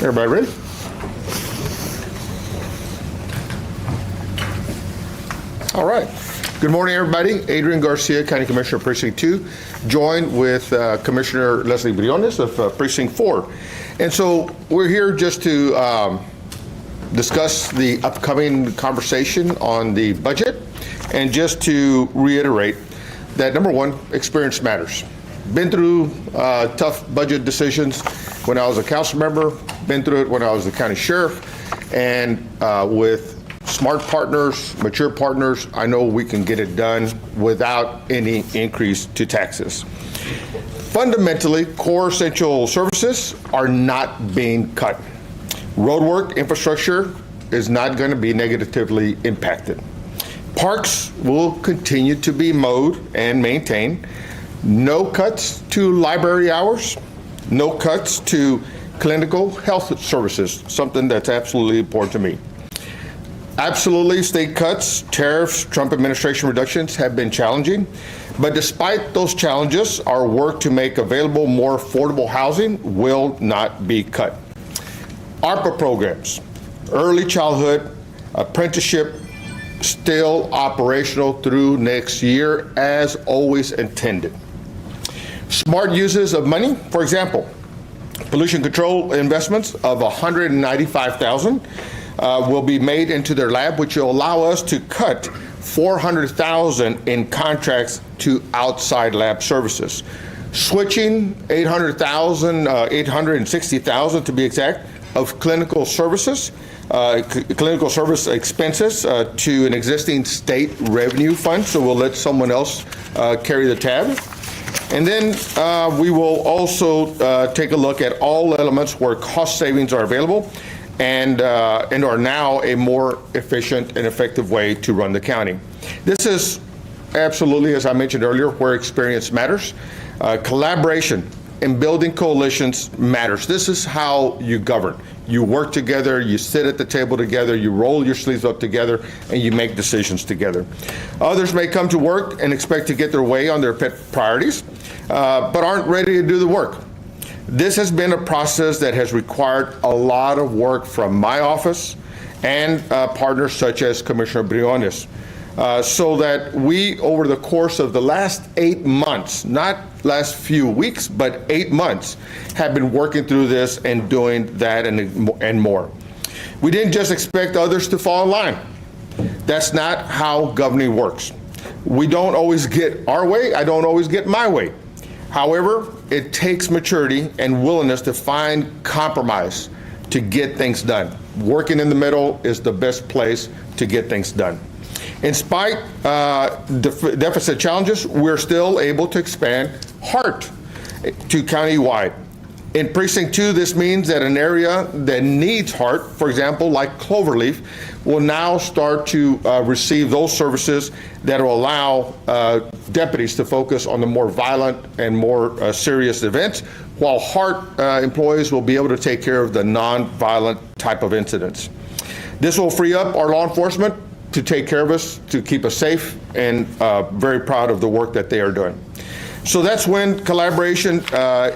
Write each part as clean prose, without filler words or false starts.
Everybody ready? All right. Good morning, everybody. Adrian Garcia, County Commissioner, Precinct 2, joined with Commissioner Lesley Briones of Precinct 4. And so we're here just to discuss the upcoming conversation on the budget, and just to reiterate that, number one, experience matters. Been through tough budget decisions when I was a council member, been through it when I was the county sheriff, and with smart partners, mature partners, I know we can get it done without any increase to taxes. Fundamentally, core essential services are not being cut. Roadwork infrastructure is not going to be negatively impacted. Parks will continue to be mowed and maintained. No cuts to library hours, no cuts to clinical health services, something that's absolutely important to me. Absolutely, state cuts, tariffs, Trump administration reductions have been challenging, but despite those challenges, our work to make available more affordable housing will not be cut. ARPA programs, early childhood, apprenticeship, still operational through next year as always intended. Smart uses of money, for example, pollution control investments of $195,000 will be made into their lab, which will allow us to cut $400,000 in contracts to outside lab services. Switching $860,000 to be exact, of clinical services, clinical service expenses to an existing state revenue fund, so we'll let someone else carry the tab. And then we will also take a look at all elements where cost savings are available and are now a more efficient and effective way to run the county. This is absolutely, as I mentioned earlier, where experience matters. Collaboration and building coalitions matters. This is how you govern. You work together, you sit at the table together, you roll your sleeves up together, and you make decisions together. Others may come to work and expect to get their way on their pet priorities, but aren't ready to do the work. This has been a process that has required a lot of work from my office and partners such as Commissioner Briones, so that we, over the course of the last 8 months, not last few weeks, but 8 months, have been working through this and doing that and more. We didn't just expect others to fall in line. That's not how governing works. We don't always get our way. I don't always get my way. However, it takes maturity and willingness to find compromise to get things done. Working in the middle is the best place to get things done. In spite deficit challenges, we're still able to expand HART to countywide. In Precinct 2, this means that an area that needs HART, for example, like Cloverleaf, will now start to receive those services that will allow deputies to focus on the more violent and more serious events, while HART employees will be able to take care of the non-violent type of incidents. This will free up our law enforcement to take care of us, to keep us safe, and very proud of the work that they are doing. So that's when collaboration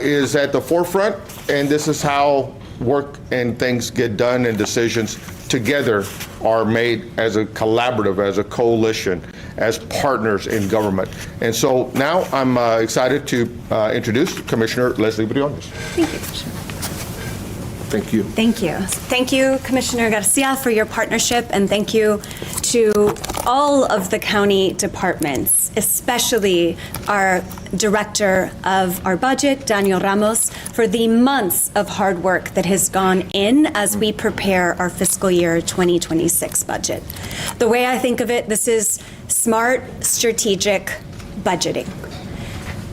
is at the forefront, and this is how work and things get done, and decisions together are made as a collaborative, as a coalition, as partners in government. And so now I'm excited to introduce Commissioner Lesley Briones. Thank you, Commissioner. Thank you. Thank you. Thank you, Commissioner Garcia, for your partnership, and thank you to all of the county departments, especially our Director of our budget, Daniel Ramos, for the months of hard work that has gone in as we prepare our fiscal year 2026 budget. The way I think of it, this is smart, strategic budgeting.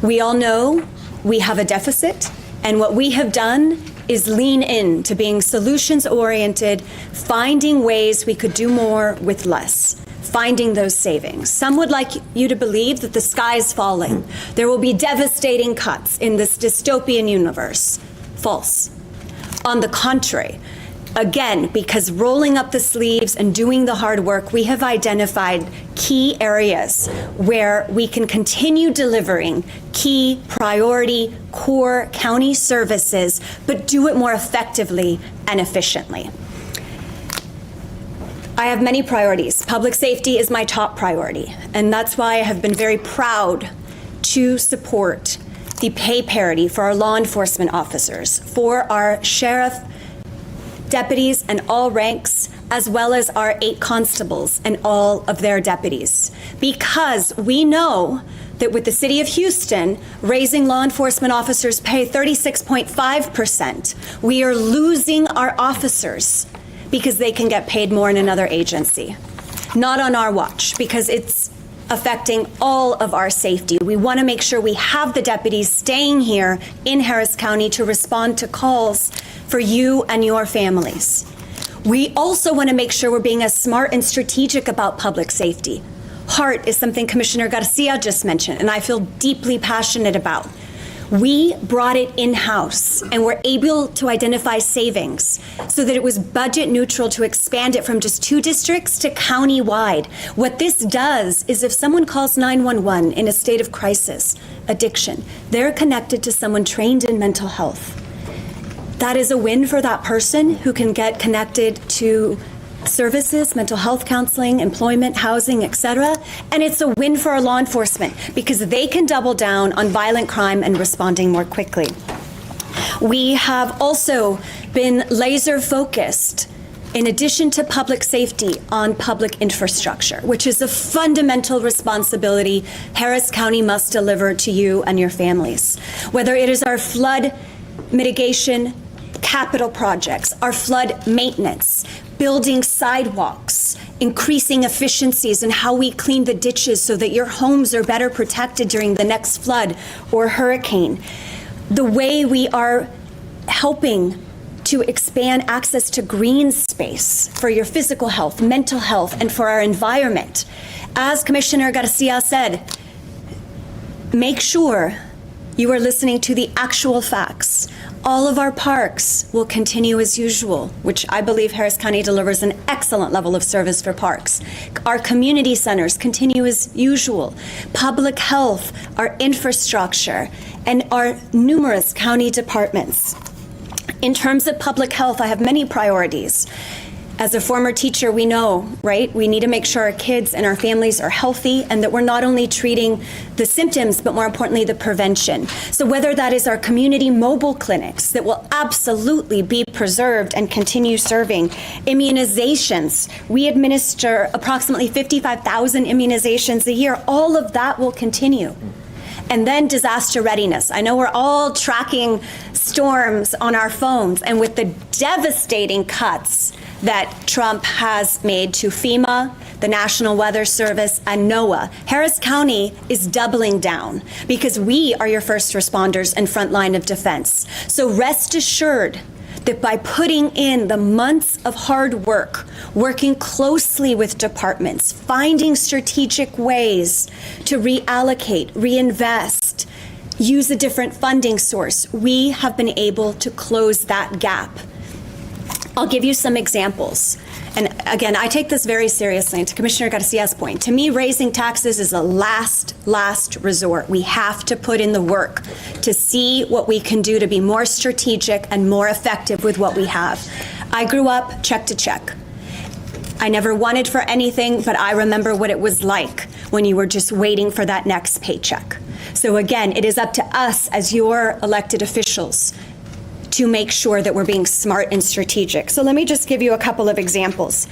We all know we have a deficit, and what we have done is lean in to being solutions-oriented, finding ways we could do more with less, finding those savings. Some would like you to believe that the sky's falling. There will be devastating cuts in this dystopian universe. False. On the contrary, again, because rolling up the sleeves and doing the hard work, we have identified key areas where we can continue delivering key priority core county services, but do it more effectively and efficiently. I have many priorities. Public safety is my top priority, and that's why I have been very proud to support the pay parity for our law enforcement officers, for our sheriff, deputies, and all ranks, as well as our 8 constables and all of their deputies. Because we know that with the city of Houston raising law enforcement officers' pay 36.5%, we are losing our officers because they can get paid more in another agency. Not on our watch, because it's affecting all of our safety. We want to make sure we have the deputies staying here in Harris County to respond to calls for you and your families. We also want to make sure we're being as smart and strategic about public safety. Heart is something Commissioner Garcia just mentioned, and I feel deeply passionate about. We brought it in-house and were able to identify savings so that it was budget neutral to expand it from just 2 districts to county-wide. What this does is if someone calls 911 in a state of crisis, addiction, they're connected to someone trained in mental health. That is a win for that person who can get connected to services, mental health counseling, employment, housing, etc. And it's a win for our law enforcement because they can double down on violent crime and responding more quickly. We have also been laser focused, in addition to public safety, on public infrastructure, which is a fundamental responsibility Harris County must deliver to you and your families. Whether it is our flood mitigation capital projects, our flood maintenance, building sidewalks, increasing efficiencies in how we clean the ditches so that your homes are better protected during the next flood or hurricane. The way we are helping to expand access to green space for your physical health, mental health, and for our environment. As Commissioner Garcia said, make sure you are listening to the actual facts. All of our parks will continue as usual, which I believe Harris County delivers an excellent level of service for parks. Our community centers continue as usual. Public health, our infrastructure, and our numerous county departments. In terms of public health, I have many priorities. As a former teacher, we know, right? We need to make sure our kids and our families are healthy and that we're not only treating the symptoms, but more importantly, the prevention. So whether that is our community mobile clinics that will absolutely be preserved and continue serving, immunizations, we administer approximately 55,000 immunizations a year. All of that will continue. And then disaster readiness. I know we're all tracking storms on our phones, and with the devastating cuts that Trump has made to FEMA, the National Weather Service, and NOAA, Harris County is doubling down because we are your first responders and front line of defense. So rest assured that by putting in the months of hard work, working closely with departments, finding strategic ways to reallocate, reinvest, use a different funding source, we have been able to close that gap. I'll give you some examples. And again, I take this very seriously. And to Commissioner Garcia's point, to me, raising taxes is a last resort. We have to put in the work to see what we can do to be more strategic and more effective with what we have. I grew up check to check. I never wanted for anything, but I remember what it was like when you were just waiting for that next paycheck. So again, it is up to us as your elected officials to make sure that we're being smart and strategic. So let me just give you a couple of examples.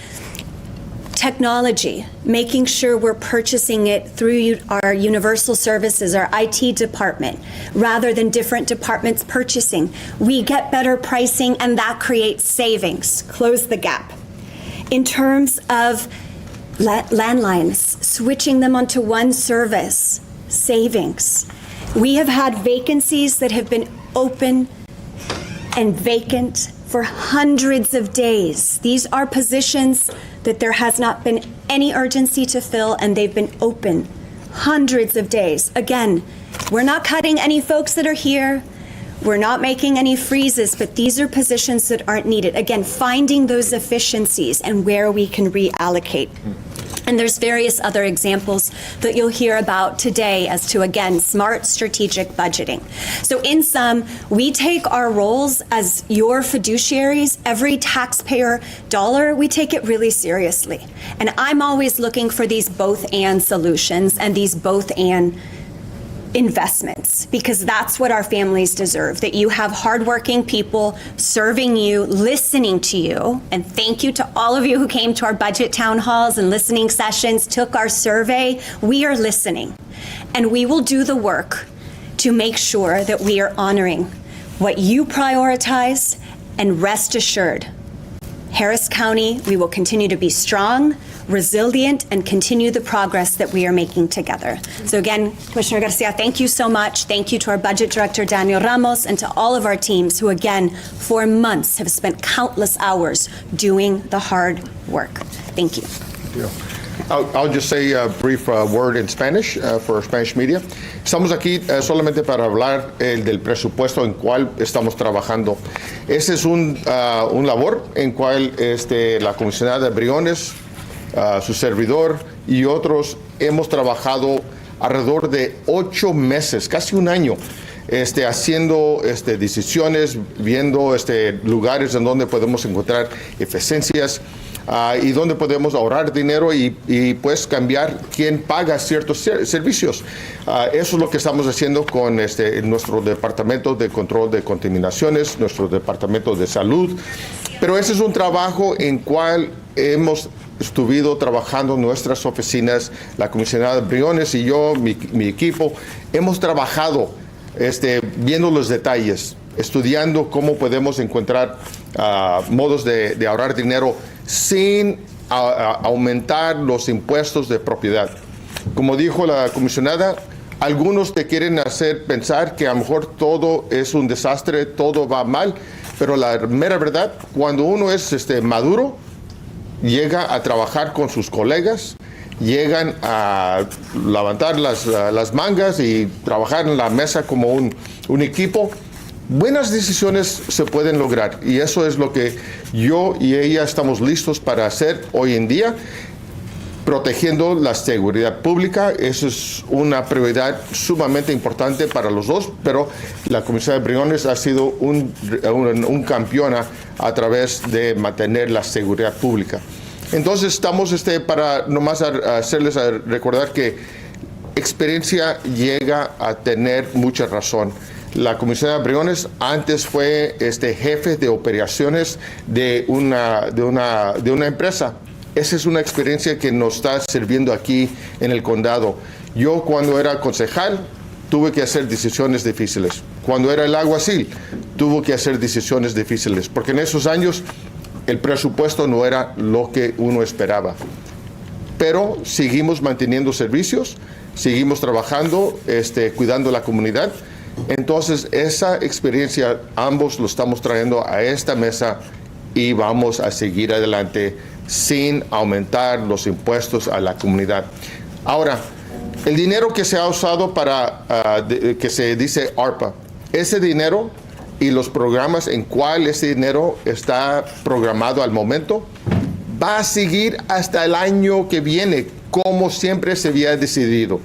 Technology, making sure we're purchasing it through our universal services, our IT department, rather than different departments purchasing. We get better pricing and that creates savings. Close the gap. In terms of landlines, switching them onto one service, savings. We have had vacancies that have been open and vacant for hundreds of days. These are positions that there has not been any urgency to fill, and they've been open hundreds of days. Again, we're not cutting any folks that are here. We're not making any freezes, but these are positions that aren't needed. Again, finding those efficiencies and where we can reallocate. And there's various other examples that you'll hear about today as to, again, smart strategic budgeting. So in sum, we take our roles as your fiduciaries, every taxpayer dollar, we take it really seriously. And I'm always looking for these both-and solutions and these both-and investments, because that's what our families deserve, that you have hardworking people serving you, listening to you. And thank you to all of you who came to our budget town halls and listening sessions, took our survey. We are listening, and we will do the work to make sure that we are honoring what you prioritize. And rest assured, Harris County, we will continue to be strong, resilient, and continue the progress that we are making together. So again, Commissioner Garcia, thank you so much. Thank you to our Budget Director, Daniel Ramos, and to all of our teams who, again, for months have spent countless hours doing the hard work. Thank you. I'll just say a brief word in Spanish for Spanish media. Estamos aquí solamente para hablar del presupuesto en cual estamos trabajando. Ese es un labor en cual la comisionada Briones, su servidor y otros hemos trabajado alrededor de 8 meses, casi un año, haciendo decisiones, viendo lugares en donde podemos encontrar eficiencias y donde podemos ahorrar dinero y pues cambiar quién paga ciertos servicios. Eso es lo que estamos haciendo con nuestro departamento de control de contaminaciones, nuestro departamento de salud, pero ese es un trabajo en cual hemos estuvido trabajando en nuestras oficinas, la comisionada Briones y yo, mi equipo, hemos trabajado viendo los detalles, estudiando cómo podemos encontrar modos de ahorrar dinero sin aumentar los impuestos de propiedad. Como dijo la comisionada, algunos te quieren hacer pensar que a lo mejor todo es un desastre, todo va mal, pero la mera verdad, cuando uno es maduro, llega a trabajar con sus colegas, llegan a levantar las mangas y trabajar en la mesa como un equipo, buenas decisiones se pueden lograr. Y eso es lo que yo y ella estamos listos para hacer hoy en día, protegiendo la seguridad pública. Eso es una prioridad sumamente importante para los dos, pero la comisaria Briones ha sido un campeona a través de mantener la seguridad pública. Entonces estamos para nomás hacerles recordar que experiencia llega a tener mucha razón. La comisaria Briones antes fue jefe de operaciones de una empresa. Esa es una experiencia que nos está sirviendo aquí en el condado. Yo cuando era concejal tuve que hacer decisiones difíciles. Cuando era el alguacil tuve que hacer decisiones difíciles, porque en esos años el presupuesto no era lo que uno esperaba. Pero seguimos manteniendo servicios, seguimos trabajando, cuidando la comunidad. Entonces, esa experiencia ambos lo estamos trayendo a esta mesa y vamos a seguir adelante sin aumentar los impuestos a la comunidad. Ahora, el dinero que se ha usado para, que se dice ARPA, ese dinero y los programas en cual ese dinero está programado al momento, va a seguir hasta el año que viene, como siempre se había decidido.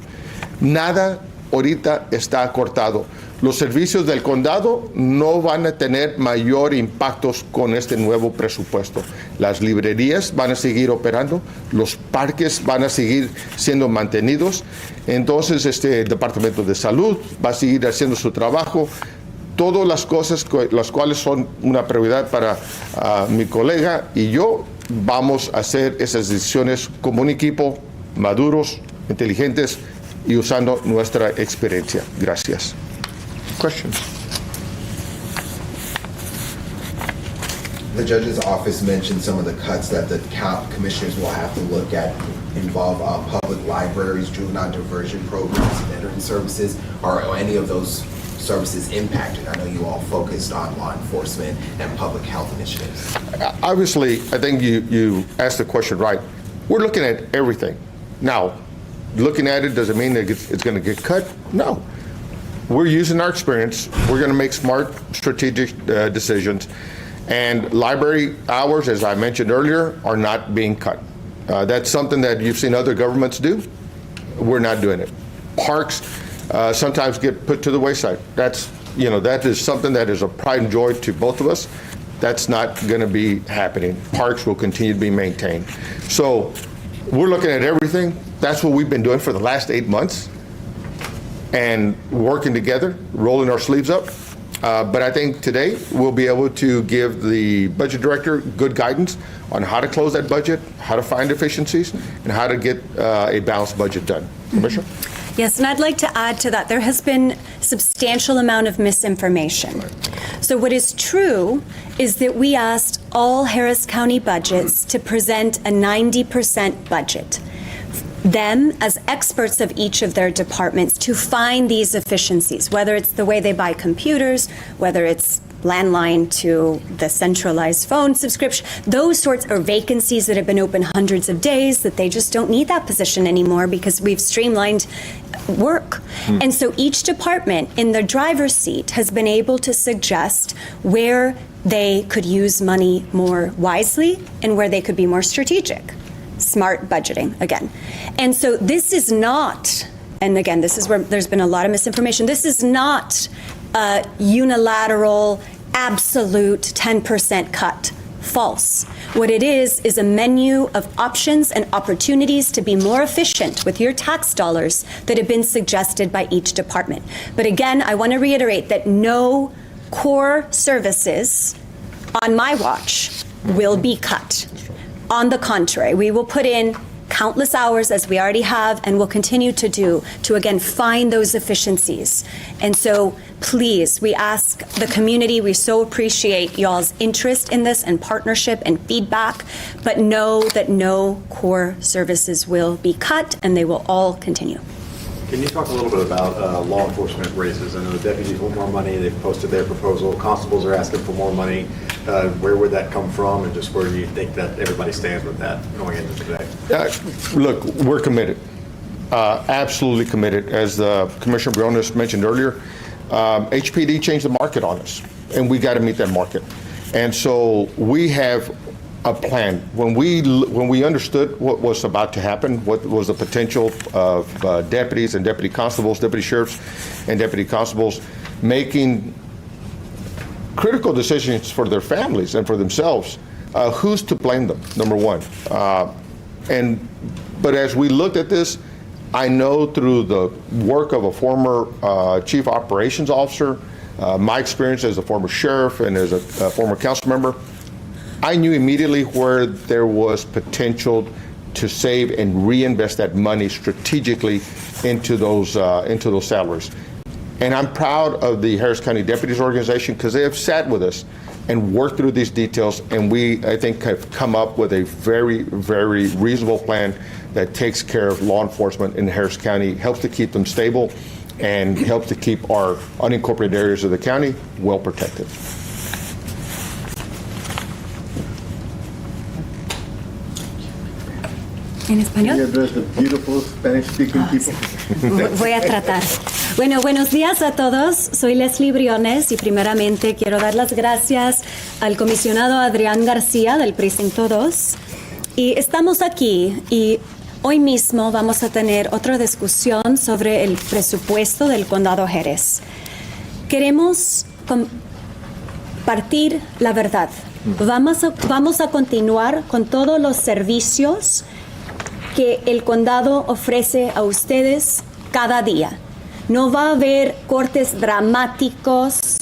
Nada ahorita está cortado. Los servicios del condado no van a tener mayor impactos con este nuevo presupuesto. Las librerías van a seguir operando, los parques van a seguir siendo mantenidos. Entonces, el Departamento de Salud va a seguir haciendo su trabajo. Todas las cosas, las cuales son una prioridad para mi colega y yo, vamos a hacer esas decisiones como un equipo, maduros, inteligentes y usando nuestra experiencia. Gracias. Questions? The judge's office mentioned some of the cuts that the commissioners will have to look at involve public libraries, juvenile diversion programs, veteran services. Are any of those services impacted? I know you all focused on law enforcement and public health initiatives. Obviously, I think you asked the question right. We're looking at everything. Now, looking at it doesn't mean that it's going to get cut. No. We're using our experience. We're going to make smart, strategic decisions. And library hours, as I mentioned earlier, are not being cut. That's something that you've seen other governments do. We're not doing it. Parks sometimes get put to the wayside. That is something that is a pride and joy to both of us. That's not going to be happening. Parks will continue to be maintained. So we're looking at everything. That's what we've been doing for the last 8 months, and working together, rolling our sleeves up. But I think today we'll be able to give the budget director good guidance on how to close that budget, how to find efficiencies, and how to get a balanced budget done. Commissioner? Yes, and I'd like to add to that, there has been substantial amount of misinformation. So what is true is that we asked all Harris County budgets to present a 90% budget. Them, as experts of each of their departments, to find these efficiencies, whether it's the way they buy computers, whether it's landline to the centralized phone subscription, those sorts of vacancies that have been open hundreds of days, that they just don't need that position anymore because we've streamlined work. And so each department in the driver's seat has been able to suggest where they could use money more wisely and where they could be more strategic. Smart budgeting, again. And so this is not, and again, this is where there's been a lot of misinformation, this is not a unilateral, absolute 10% cut. False. What it is a menu of options and opportunities to be more efficient with your tax dollars that have been suggested by each department. But again, I want to reiterate that no core services on my watch will be cut. On the contrary, we will put in countless hours, as we already have and will continue to do, to again find those efficiencies. And so please, we ask the community, we so appreciate y'all's interest in this and partnership and feedback, but know that no core services will be cut and they will all continue. Can you talk a little bit about law enforcement raises? I know the deputies want more money. They've posted their proposal. Constables are asking for more money. Where would that come from, and just where do you think that everybody stands with that going into today? Look, we're committed, absolutely committed. As Commissioner Briones mentioned earlier, HPD changed the market on us, and we got to meet that market. And so we have a plan. When we understood what was about to happen, what was the potential of deputies and deputy constables, deputy sheriffs and deputy constables making critical decisions for their families and for themselves, who's to blame them, number one. But as we looked at this, I know through the work of a former chief operations officer, my experience as a former sheriff and as a former council member, I knew immediately where there was potential to save and reinvest that money strategically into those salaries. And I'm proud of the Harris County Deputies Organization because they have sat with us and worked through these details, and we, I think, have come up with a very, very reasonable plan that takes care of law enforcement in Harris County, helps to keep them stable, and helps to keep our unincorporated areas of the county well protected. ¿En español? Voy a tratar. Bueno, buenos días a todos. Soy Lesley Briones y primeramente quiero dar las gracias al comisionado Adrian Garcia del Precinto 2. Y estamos aquí y hoy mismo vamos a tener otra discusión sobre el presupuesto del Condado Jerez. Queremos compartir la verdad. Vamos a continuar con todos los servicios que el condado ofrece a ustedes cada día. No va a haber cortes dramáticos,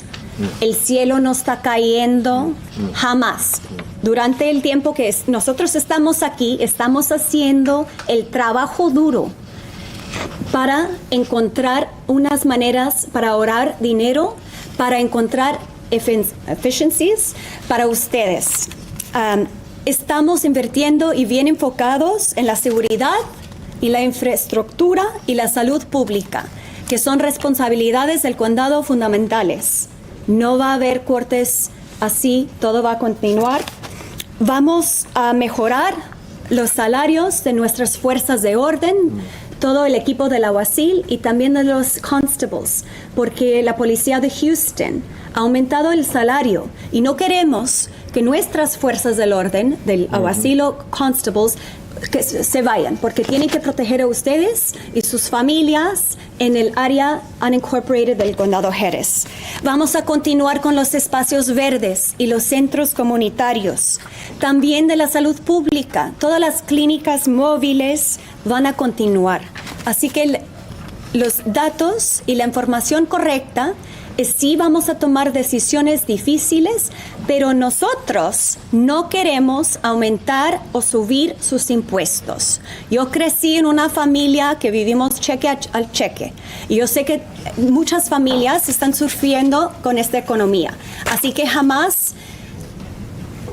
el cielo no está cayendo, jamás. Durante el tiempo que nosotros estamos aquí, estamos haciendo el trabajo duro para encontrar unas maneras para ahorrar dinero, para encontrar efficiencies para ustedes. Estamos invirtiendo y bien enfocados en la seguridad y la infraestructura y la salud pública, que son responsabilidades del condado fundamentales. No va a haber cortes así, todo va a continuar. Vamos a mejorar los salarios de nuestras fuerzas de orden, todo el equipo del alguacil y también de los constables, porque la policía de Houston ha aumentado el salario y no queremos que nuestras fuerzas del orden, del alguacil o constables, que se vayan, porque tienen que proteger a ustedes y sus familias en el área unincorporated del condado Jerez. Vamos a continuar con los espacios verdes y los centros comunitarios, también de la salud pública. Todas las clínicas móviles van a continuar. Así que los datos y la información correcta es sí vamos a tomar decisiones difíciles, pero nosotros no queremos aumentar o subir sus impuestos. Yo crecí en una familia que vivimos cheque al cheque y yo sé que muchas familias están sufriendo con esta economía. Así que jamás,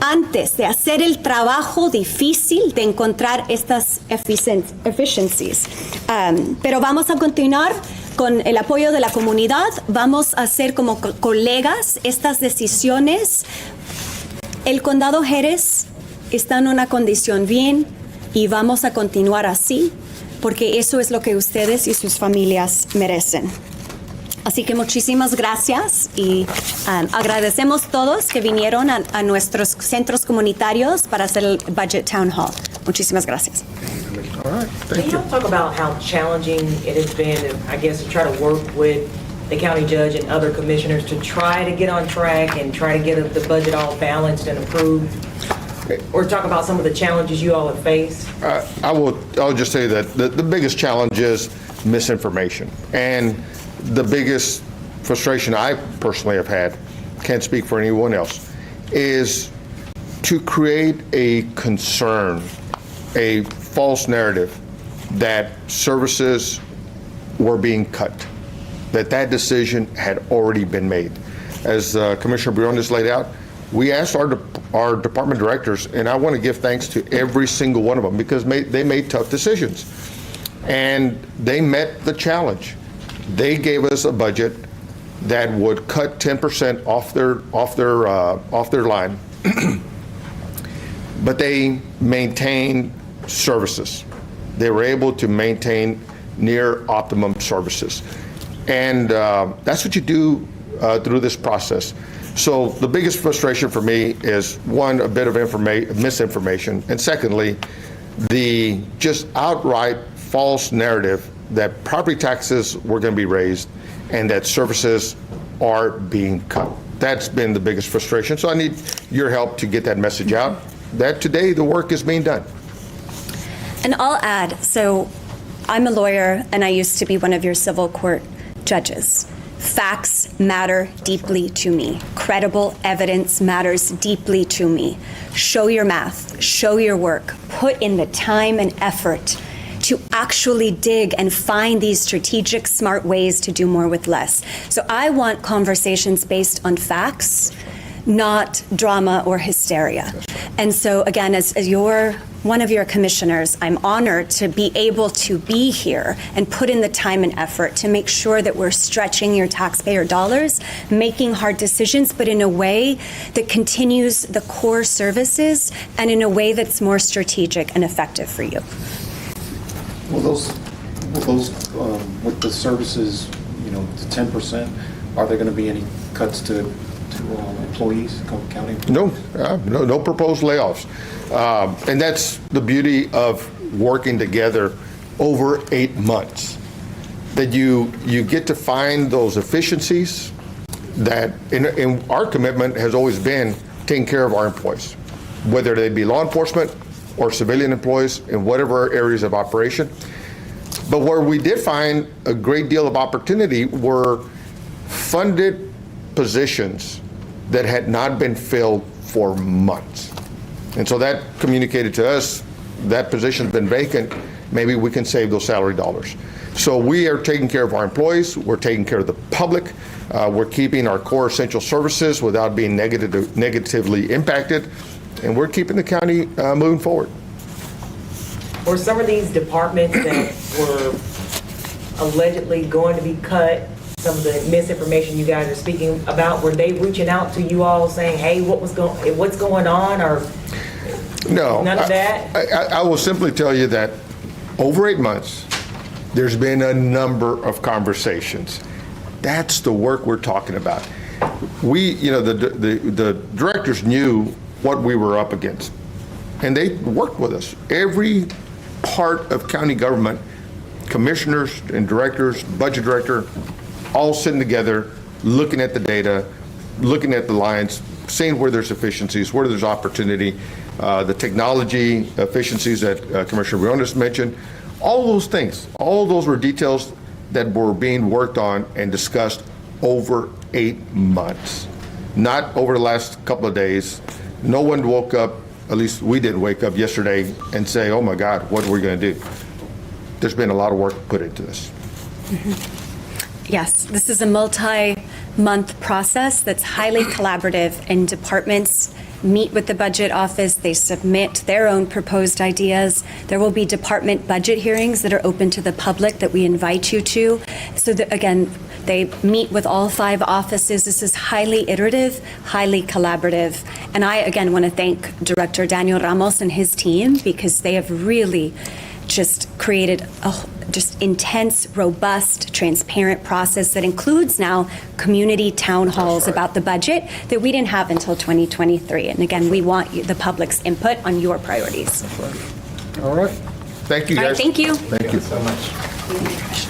antes de hacer el trabajo difícil de encontrar estas efficiencies. Pero vamos a continuar con el apoyo de la comunidad, vamos a hacer como colegas estas decisiones. El condado Jerez está en una condición bien y vamos a continuar así, porque eso es lo que ustedes y sus familias merecen. Así que muchísimas gracias y agradecemos todos que vinieron a nuestros centros comunitarios para hacer el Budget Town Hall. Muchísimas gracias. All right, Can thank you you. talk about how challenging it has been, I guess, to try to work with the county judge and other commissioners to try to get on track and try to get the budget all balanced and approved? Or talk about some of the challenges you all have faced? I'll just say that the biggest challenge is misinformation. And the biggest frustration I personally have had, can't speak for anyone else, is to create a concern, a false narrative that services were being cut, that decision had already been made. As Commissioner Briones laid out, we asked our department directors, and I want to give thanks to every single one of them because they made tough decisions. And they met the challenge. They gave us a budget that would cut 10% off their line, but they maintained services. They were able to maintain near optimum services. And that's what you do through this process. So the biggest frustration for me is, one, a bit of misinformation, and secondly, the just outright false narrative that property taxes were going to be raised and that services are being cut. That's been the biggest frustration. So I need your help to get that message out, that today the work is being done. And I'll add, so I'm a lawyer and I used to be one of your civil court judges. Facts matter deeply to me. Credible evidence matters deeply to me. Show your math, show your work, put in the time and effort to actually dig and find these strategic, smart ways to do more with less. So I want conversations based on facts, not drama or hysteria. And so again, as one of your commissioners, I'm honored to be able to be here and put in the time and effort to make sure that we're stretching your taxpayer dollars, making hard decisions, but in a way that continues the core services and in a way that's more strategic and effective for you. Will those with the services, to 10%, are there going to be any cuts to employees, county employees? No proposed layoffs. And that's the beauty of working together over 8 months, that you get to find those efficiencies that, in our commitment has always been taking care of our employees, whether they be law enforcement or civilian employees in whatever areas of operation. But where we did find a great deal of opportunity were funded positions that had not been filled for months. And so that communicated to us that position's been vacant, maybe we can save those salary dollars. So we are taking care of our employees, we're taking care of the public, we're keeping our core essential services without being negatively impacted, and we're keeping the county moving forward. Or some of these departments that were allegedly going to be cut, some of the misinformation you guys are speaking about, were they reaching out to you all saying, hey, what's going on, or No. none of that? I will simply tell you that over 8 months, there's been a number of conversations. That's the work we're talking about. We, the directors knew what we were up against. and they worked with us. Every part of county government, commissioners and directors, budget director, all sitting together, looking at the data, looking at the lines, seeing where there's efficiencies, where there's opportunity, the technology efficiencies that Commissioner Briones mentioned, all those things, all those were details that were being worked on and discussed over 8 months, not over the last couple of days. No one woke up, at least we didn't wake up yesterday and say, oh my God, what are we going to do? There's been a lot of work put into this. Yes, this is a multi-month process that's highly collaborative, and departments meet with the budget office. They submit their own proposed ideas. There will be department budget hearings that are open to the public that we invite you to. So that, again, they meet with all 5 offices. This is highly iterative, highly collaborative. And I, again, want to thank Director Daniel Ramos and his team, because they have really just created a just intense, robust, transparent process that includes now community town halls about the budget that we didn't have until 2023. And again, we want the public's input on your priorities. All right. Thank you, guys. All right, thank you. Thank you. So much.